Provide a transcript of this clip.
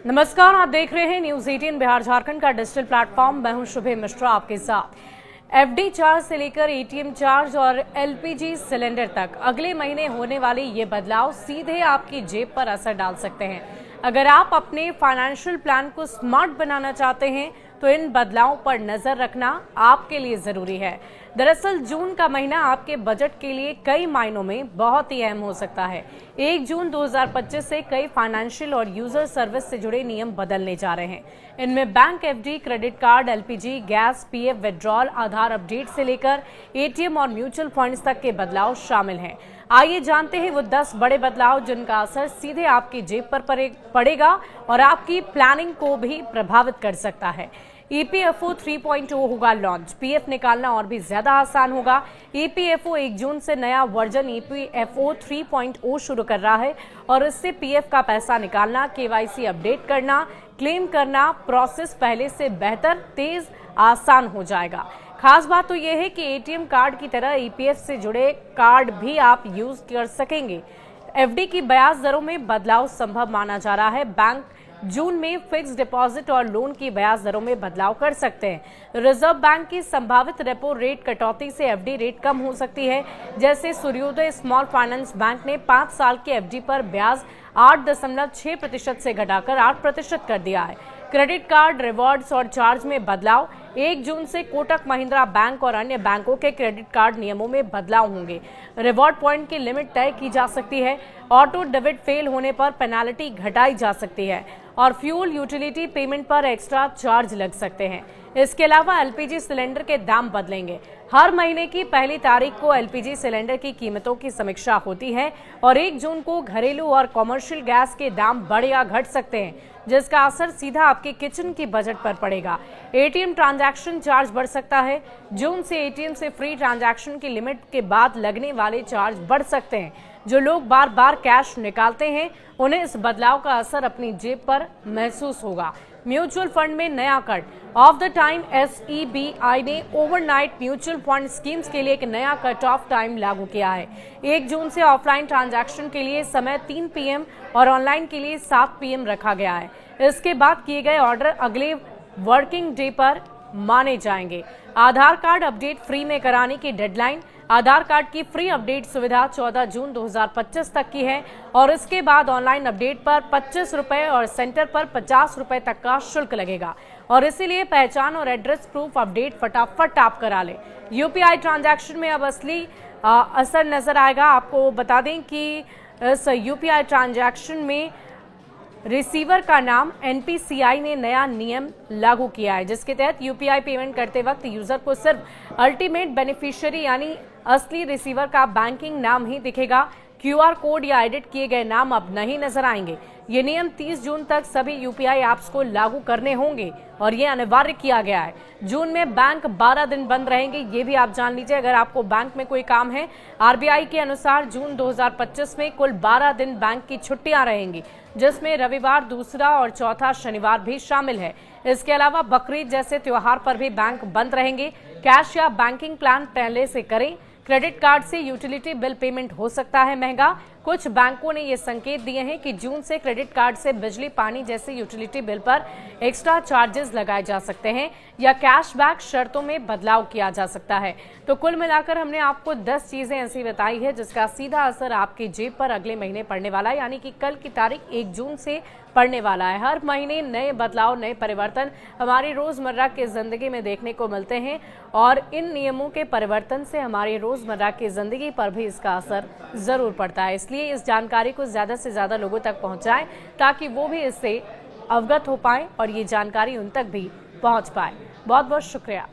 नमस्कार, आप देख रहे हैं न्यूज 18 बिहार झारखंड का डिजिटल प्लेटफॉर्म। मैं हूं शुभे मिश्रा आपके साथ। एफडी चार्ज से लेकर एटीएम चार्ज और एलपीजी सिलेंडर तक अगले महीने होने वाले ये बदलाव सीधे आपकी जेब पर असर डाल सकते हैं। अगर आप अपने फाइनेंशियल प्लान को स्मार्ट बनाना चाहते हैं तो इन बदलावों पर नजर रखना आपके लिए जरूरी है। दरअसल जून का महीना आपके बजट के लिए कई मायनों में बहुत ही अहम हो सकता है। 1 जून 2025 से कई फाइनेंशियल और यूजर सर्विस से जुड़े नियम बदलने जा रहे हैं। इनमें bank FD, credit card, LPG, gas, PF withdrawal, Aadhaar update से लेकर एटीएम और म्यूचुअल फंड्स तक के बदलाव शामिल हैं। आइए जानते हैं वो 10 बड़े बदलाव जिनका असर सीधे आपकी जेब पर पड़ेगा और आपकी प्लानिंग को भी प्रभावित कर सकता है। ईपीएफओ 3.0 होगा लॉन्च। पीएफ निकालना और भी ज्यादा आसान होगा। ईपीएफओ 1 जून से नया वर्जन ईपीएफओ 3.0 शुरू कर रहा है और इससे पीएफ का पैसा निकालना, केवाईसी अपडेट करना, क्लेम करना प्रोसेस पहले से बेहतर, तेज, आसान हो जाएगा। खास बात तो यह है कि एटीएम कार्ड की तरह ईपीएफ से जुड़े कार्ड भी आप यूज कर सकेंगे। एफडी की ब्याज दरों में बदलाव संभव माना जा रहा है। बैंक जून में फिक्स डिपॉजिट और लोन की ब्याज दरों में बदलाव कर सकते हैं। रिजर्व बैंक की संभावित रेपो रेट कटौती से एफडी रेट कम हो सकती है। जैसे सूर्योदय स्मॉल फाइनेंस बैंक ने 5 साल के एफडी पर ब्याज 8.6% से घटाकर 8% कर दिया है। क्रेडिट कार्ड, रिवॉर्ड्स और चार्ज में बदलाव। 1 जून से कोटक महिंद्रा बैंक और अन्य बैंकों के क्रेडिट कार्ड नियमों में बदलाव होंगे। रिवॉर्ड पॉइंट की लिमिट तय की जा सकती है। ऑटो डेबिट फेल होने पर पेनाल्टी घटाई जा सकती है और फ्यूल यूटिलिटी पेमेंट पर एक्स्ट्रा चार्ज लग सकते हैं। इसके अलावा एलपीजी सिलेंडर के दाम बदलेंगे। हर महीने की पहली तारीख को एलपीजी सिलेंडर की कीमतों की समीक्षा होती है और 1 जून को घरेलू और कॉमर्शियल गैस के दाम बढ़ या घट सकते हैं, जिसका असर सीधा आपके किचन की बजट पर पड़ेगा। एटीएम ट्रांजैक्शन चार्ज बढ़ सकता है। जून से एटीएम से फ्री ट्रांजैक्शन की लिमिट के बाद लगने वाले चार्ज बढ़ सकते हैं। जो लोग बार बार कैश निकालते हैं उन्हें इस बदलाव का असर अपनी जेब पर महसूस होगा। म्यूचुअल फंड में नया cut. Of the time SEBI ने ओवरनाइट म्यूचुअल फंड स्कीम्स के लिए एक नया कट ऑफ टाइम लागू किया है। 1 जून से ऑफलाइन ट्रांजैक्शन के लिए समय 3 पीएम और ऑनलाइन के लिए 7 पीएम रखा गया है। इसके बाद किए गए ऑर्डर अगले वर्किंग डे पर माने जाएंगे। आधार कार्ड अपडेट फ्री में कराने की डेडलाइन। आधार कार्ड की फ्री अपडेट सुविधा 14 जून 2025 तक की है और इसके बाद ऑनलाइन अपडेट पर 25 रुपए और सेंटर पर 50 रुपए तक का शुल्क लगेगा और इसीलिए पहचान और एड्रेस प्रूफ अपडेट फटाफट आप करा लें। यूपीआई ट्रांजैक्शन में अब असली असर नजर आएगा। आपको बता दें कि इस यूपीआई ट्रांजैक्शन में रिसीवर का नाम एनपीसीआई ने नया नियम लागू किया है, जिसके तहत यूपीआई पेमेंट करते वक्त यूजर को सिर्फ अल्टीमेट बेनिफिशियरी यानी असली रिसीवर का बैंकिंग नाम ही दिखेगा। क्यूआर कोड या एडिट किए गए नाम अब नहीं नजर आएंगे। ये नियम 30 जून तक सभी यूपीआई ऐप्स को लागू करने होंगे और ये अनिवार्य किया गया है। जून में बैंक 12 दिन बंद रहेंगे, ये भी आप जान लीजिए अगर आपको बैंक में कोई काम है। आरबीआई के अनुसार जून 2025 में कुल 12 दिन बैंक की छुट्टियां रहेंगी, जिसमें रविवार, दूसरा और चौथा शनिवार भी शामिल है। इसके अलावा बकरीद जैसे त्योहार पर भी बैंक बंद रहेंगे। कैश या बैंकिंग प्लान पहले से करें। क्रेडिट कार्ड से यूटिलिटी बिल पेमेंट हो सकता है महंगा। कुछ बैंकों ने ये संकेत दिए हैं कि जून से क्रेडिट कार्ड से बिजली, पानी जैसे यूटिलिटी बिल पर एक्स्ट्रा चार्जेस लगाए जा सकते हैं या कैशबैक शर्तों में बदलाव किया जा सकता है। तो कुल मिलाकर हमने आपको 10 चीजें ऐसी बताई है जिसका सीधा असर आपकी जेब पर अगले महीने पड़ने वाला है, यानी कि कल की तारीख 1 जून से पड़ने वाला है। हर महीने नए बदलाव, नए परिवर्तन हमारी रोजमर्रा की जिंदगी में देखने को मिलते हैं और इन नियमों के परिवर्तन से हमारी रोजमर्रा की जिंदगी पर भी इसका असर जरूर पड़ता है। इसलिए इस जानकारी को ज्यादा से ज्यादा लोगों तक पहुंचाएं ताकि वो भी इससे अवगत हो पाए और ये जानकारी उन तक भी पहुंच पाए। बहुत बहुत शुक्रिया।